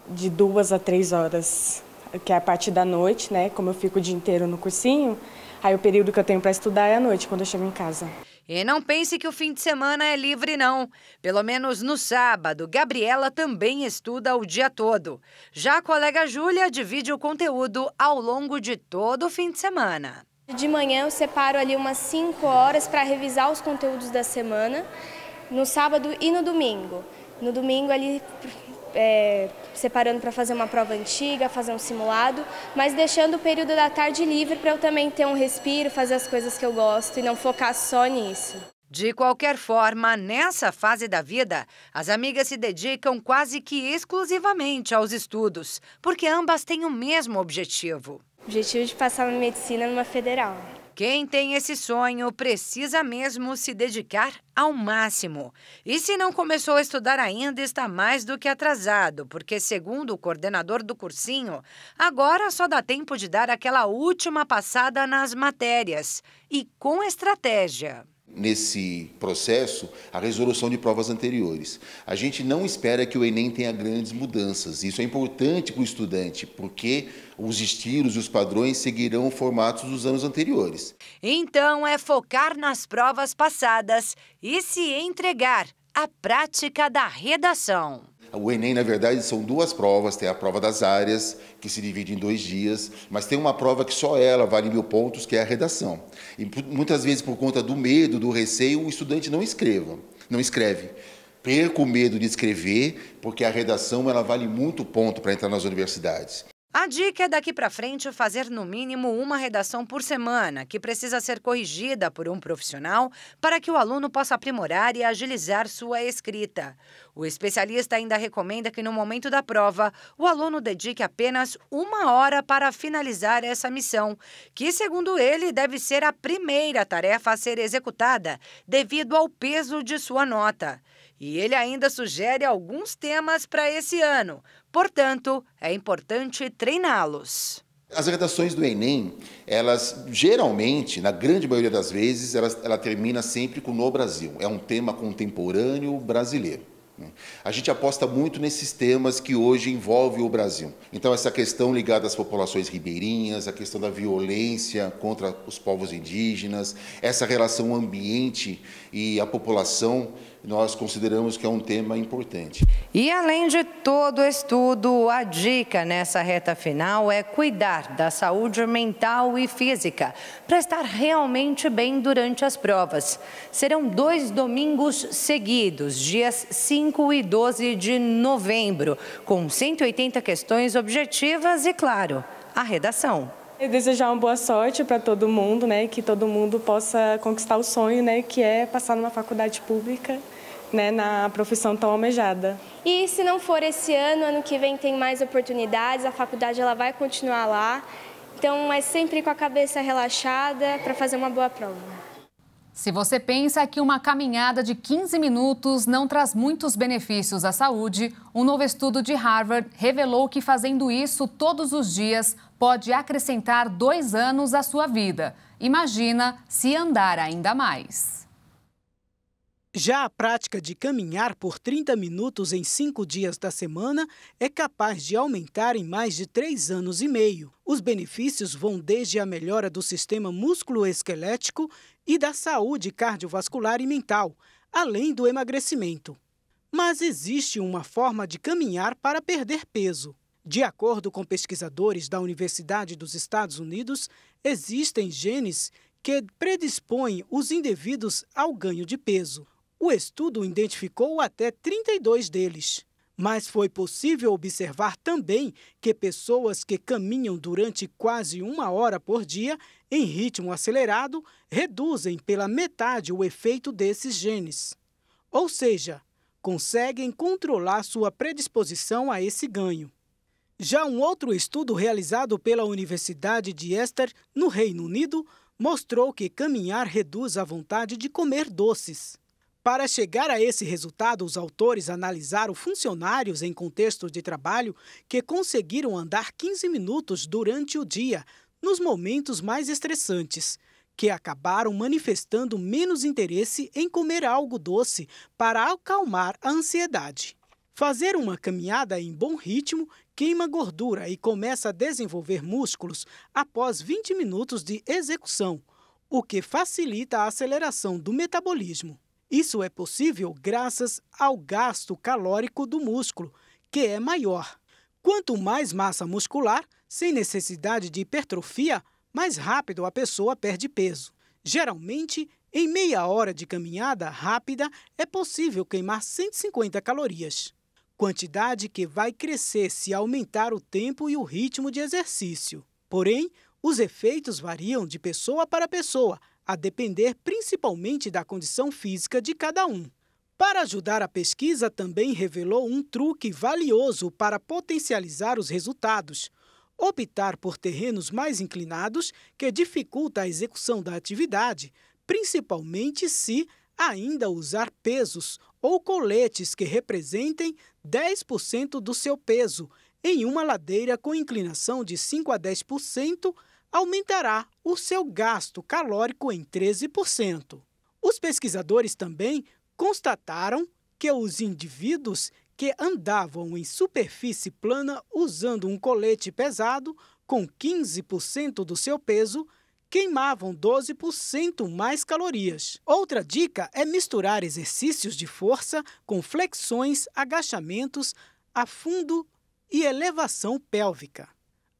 S23: De 2 a 3 horas. Que é a parte da noite, né? Como eu fico o dia inteiro no cursinho, aí o período que eu tenho para estudar é à noite, quando eu chego em casa.
S5: E não pense que o fim de semana é livre, não. Pelo menos no sábado, Gabriela também estuda o dia todo. Já a colega Júlia divide o conteúdo ao longo de todo o fim de semana.
S24: De manhã eu separo ali umas 5 horas para revisar os conteúdos da semana, no sábado e no domingo. No domingo ali... separando para fazer uma prova antiga, fazer um simulado, mas deixando o período da tarde livre para eu também ter um respiro, fazer as coisas que eu gosto e não focar só nisso.
S5: De qualquer forma, nessa fase da vida, as amigas se dedicam quase que exclusivamente aos estudos, porque ambas têm o mesmo objetivo.
S24: O objetivo de passar na medicina numa federal.
S5: Quem tem esse sonho precisa mesmo se dedicar ao máximo. E se não começou a estudar ainda, está mais do que atrasado, porque, segundo o coordenador do cursinho, agora só dá tempo de dar aquela última passada nas matérias e com estratégia.
S22: Nesse processo, a resolução de provas anteriores. A gente não espera que o Enem tenha grandes mudanças. Isso é importante para o estudante, porque os estilos e os padrões seguirão formatos dos anos anteriores.
S5: Então, é focar nas provas passadas e se entregar à prática da redação.
S22: O Enem, na verdade, são 2 provas. Tem a prova das áreas, que se divide em 2 dias, mas tem uma prova que só ela vale 1000 pontos, que é a redação. E muitas vezes, por conta do medo, do receio, o estudante não escreve. Perca o medo de escrever, porque a redação ela vale muito ponto para entrar nas universidades.
S5: A dica é daqui para frente fazer no mínimo uma redação por semana, que precisa ser corrigida por um profissional para que o aluno possa aprimorar e agilizar sua escrita. O especialista ainda recomenda que no momento da prova, o aluno dedique apenas 1 hora para finalizar essa missão, que, segundo ele, deve ser a primeira tarefa a ser executada devido ao peso de sua nota. E ele ainda sugere alguns temas para esse ano. Portanto, é importante treiná-los.
S22: As redações do Enem, elas geralmente, na grande maioria das vezes, ela termina sempre com "no Brasil". É um tema contemporâneo brasileiro. A gente aposta muito nesses temas que hoje envolvem o Brasil. Então, essa questão ligada às populações ribeirinhas, a questão da violência contra os povos indígenas, essa relação ambiente e a população, nós consideramos que é um tema importante.
S5: E além de todo o estudo, a dica nessa reta final é cuidar da saúde mental e física, para estar realmente bem durante as provas. Serão 2 domingos seguidos, dias 5 e 12 de novembro, com 180 questões objetivas e, claro, a redação.
S23: Eu desejar uma boa sorte para todo mundo, né? Que todo mundo possa conquistar o sonho, né? Que é passar numa faculdade pública né, na profissão tão almejada.
S24: E se não for esse ano, ano que vem tem mais oportunidades, a faculdade ela vai continuar lá. Então é sempre com a cabeça relaxada para fazer uma boa prova.
S2: Se você pensa que uma caminhada de 15 minutos não traz muitos benefícios à saúde, um novo estudo de Harvard revelou que fazendo isso todos os dias pode acrescentar 2 anos à sua vida. Imagina se andar ainda mais.
S4: Já a prática de caminhar por 30 minutos em 5 dias da semana é capaz de aumentar em mais de 3 anos e meio. Os benefícios vão desde a melhora do sistema músculo-esquelético e da saúde cardiovascular e mental, além do emagrecimento. Mas existe uma forma de caminhar para perder peso. De acordo com pesquisadores da Universidade dos Estados Unidos, existem genes que predispõem os indivíduos ao ganho de peso. O estudo identificou até 32 deles. Mas foi possível observar também que pessoas que caminham durante quase 1 hora por dia, em ritmo acelerado, reduzem pela metade o efeito desses genes. Ou seja, conseguem controlar sua predisposição a esse ganho. Já um outro estudo realizado pela Universidade de Exeter, no Reino Unido, mostrou que caminhar reduz a vontade de comer doces. Para chegar a esse resultado, os autores analisaram funcionários em contexto de trabalho que conseguiram andar 15 minutos durante o dia, nos momentos mais estressantes, que acabaram manifestando menos interesse em comer algo doce para acalmar a ansiedade. Fazer uma caminhada em bom ritmo queima gordura e começa a desenvolver músculos após 20 minutos de execução, o que facilita a aceleração do metabolismo. Isso é possível graças ao gasto calórico do músculo, que é maior. Quanto mais massa muscular, sem necessidade de hipertrofia, mais rápido a pessoa perde peso. Geralmente, em meia hora de caminhada rápida, é possível queimar 150 calorias. Quantidade que vai crescer se aumentar o tempo e o ritmo de exercício. Porém, os efeitos variam de pessoa para pessoa, a depender principalmente da condição física de cada um. Para ajudar, a pesquisa também revelou um truque valioso para potencializar os resultados: optar por terrenos mais inclinados, que dificulta a execução da atividade, principalmente se ainda usar pesos ou coletes que representem 10% do seu peso em uma ladeira com inclinação de 5 a 10%, aumentará o seu gasto calórico em 13%. Os pesquisadores também constataram que os indivíduos que andavam em superfície plana usando um colete pesado com 15% do seu peso queimavam 12% mais calorias. Outra dica é misturar exercícios de força com flexões, agachamentos, afundo e elevação pélvica.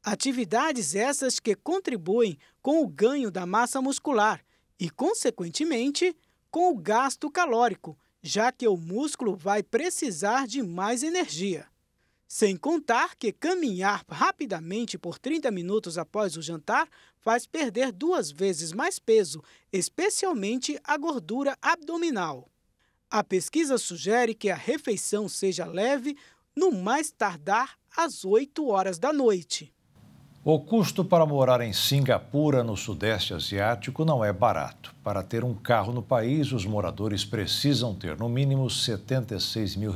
S4: Atividades essas que contribuem com o ganho da massa muscular e, consequentemente, com o gasto calórico, já que o músculo vai precisar de mais energia. Sem contar que caminhar rapidamente por 30 minutos após o jantar faz perder 2 vezes mais peso, especialmente a gordura abdominal. A pesquisa sugere que a refeição seja leve, no mais tardar às 8 horas da noite.
S1: O custo para morar em Singapura, no Sudeste Asiático, não é barato. Para ter um carro no país, os moradores precisam ter no mínimo R$76 mil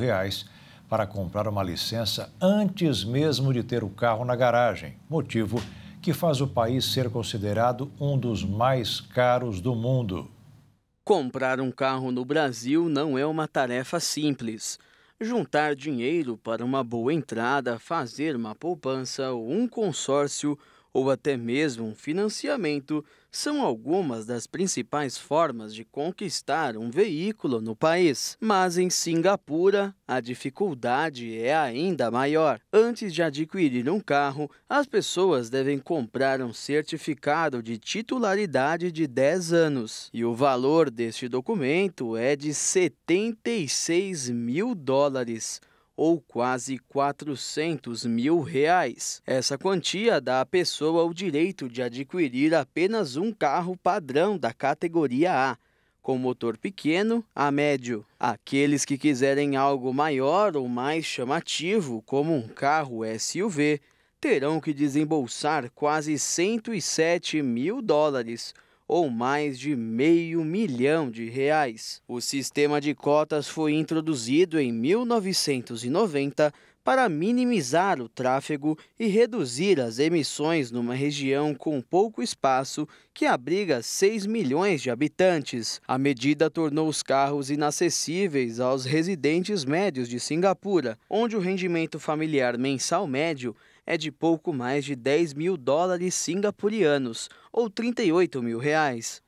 S1: para comprar uma licença antes mesmo de ter o carro na garagem, motivo que faz o país ser considerado um dos mais caros do mundo.
S9: Comprar um carro no Brasil não é uma tarefa simples. Juntar dinheiro para uma boa entrada, fazer uma poupança ou um consórcio ou até mesmo um financiamento são algumas das principais formas de conquistar um veículo no país. Mas em Singapura, a dificuldade é ainda maior. Antes de adquirir um carro, as pessoas devem comprar um certificado de titularidade de 10 anos. E o valor deste documento é de $76 mil, ou quase R$400 mil. Essa quantia dá à pessoa o direito de adquirir apenas um carro padrão da categoria A, com motor pequeno a médio. Aqueles que quiserem algo maior ou mais chamativo, como um carro SUV, terão que desembolsar quase 107 mil dólares, ou mais de R$500 milhão. O sistema de cotas foi introduzido em 1990 para minimizar o tráfego e reduzir as emissões numa região com pouco espaço que abriga 6 milhões de habitantes. A medida tornou os carros inacessíveis aos residentes médios de Singapura, onde o rendimento familiar mensal médio é de pouco mais de 10 mil dólares singapurianos, ou R$38 mil.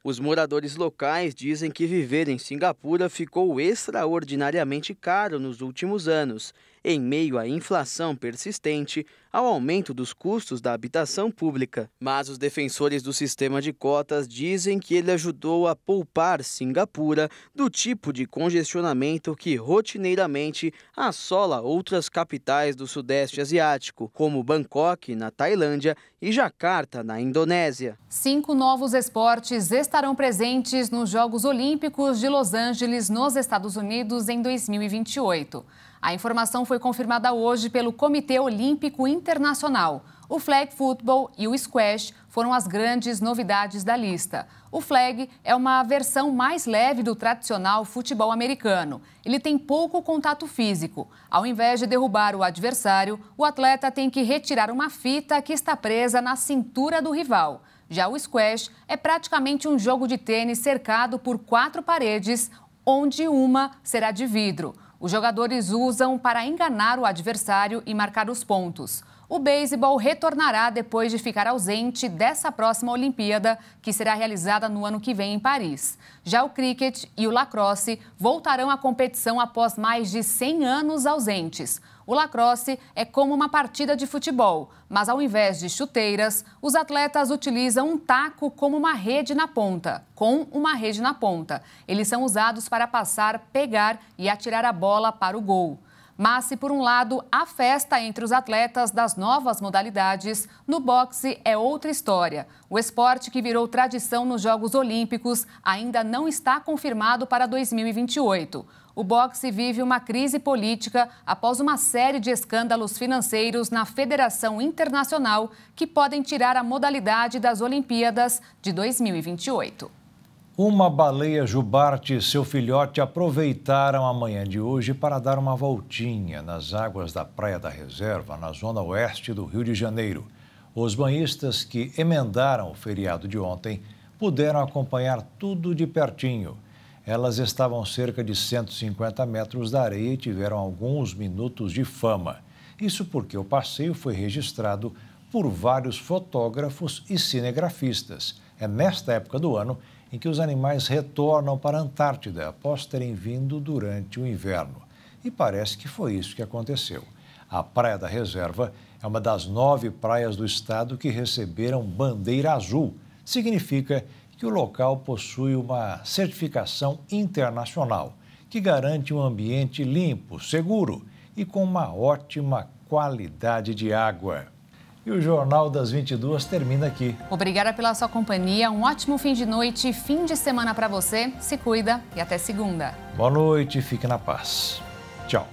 S9: Os moradores locais dizem que viver em Singapura ficou extraordinariamente caro nos últimos anos, em meio à inflação persistente, ao aumento dos custos da habitação pública. Mas os defensores do sistema de cotas dizem que ele ajudou a poupar Singapura do tipo de congestionamento que rotineiramente assola outras capitais do Sudeste Asiático, como Bangkok, na Tailândia, e Jakarta, na Indonésia.
S2: 5 novos esportes estarão presentes nos Jogos Olímpicos de Los Angeles, nos Estados Unidos, em 2028. A informação foi confirmada hoje pelo Comitê Olímpico Internacional. O flag football e o squash foram as grandes novidades da lista. O flag é uma versão mais leve do tradicional futebol americano. Ele tem pouco contato físico. Ao invés de derrubar o adversário, o atleta tem que retirar uma fita que está presa na cintura do rival. Já o squash é praticamente um jogo de tênis cercado por 4 paredes, onde uma será de vidro. Os jogadores usam para enganar o adversário e marcar os pontos. O beisebol retornará depois de ficar ausente dessa próxima Olimpíada, que será realizada no ano que vem em Paris. Já o cricket e o lacrosse voltarão à competição após mais de 100 anos ausentes. O lacrosse é como uma partida de futebol, mas ao invés de chuteiras, os atletas utilizam um taco como uma rede na ponta, Eles são usados para passar, pegar e atirar a bola para o gol. Mas se por um lado há festa entre os atletas das novas modalidades, no boxe é outra história. O esporte que virou tradição nos Jogos Olímpicos ainda não está confirmado para 2028. O boxe vive uma crise política após uma série de escândalos financeiros na Federação Internacional que podem tirar a modalidade das Olimpíadas de 2028.
S1: Uma baleia jubarte e seu filhote aproveitaram a manhã de hoje para dar uma voltinha nas águas da Praia da Reserva, na zona oeste do Rio de Janeiro. Os banhistas que emendaram o feriado de ontem puderam acompanhar tudo de pertinho. Elas estavam cerca de 150 metros da areia e tiveram alguns minutos de fama. Isso porque o passeio foi registrado por vários fotógrafos e cinegrafistas. É nesta época do ano em que os animais retornam para a Antártida após terem vindo durante o inverno. E parece que foi isso que aconteceu. A Praia da Reserva é uma das 9 praias do estado que receberam bandeira azul. Significa que o local possui uma certificação internacional que garante um ambiente limpo, seguro e com uma ótima qualidade de água. E o Jornal das 22 termina aqui.
S2: Obrigada pela sua companhia, um ótimo fim de noite e fim de semana para você. Se cuida e até segunda.
S1: Boa noite, fique na paz. Tchau.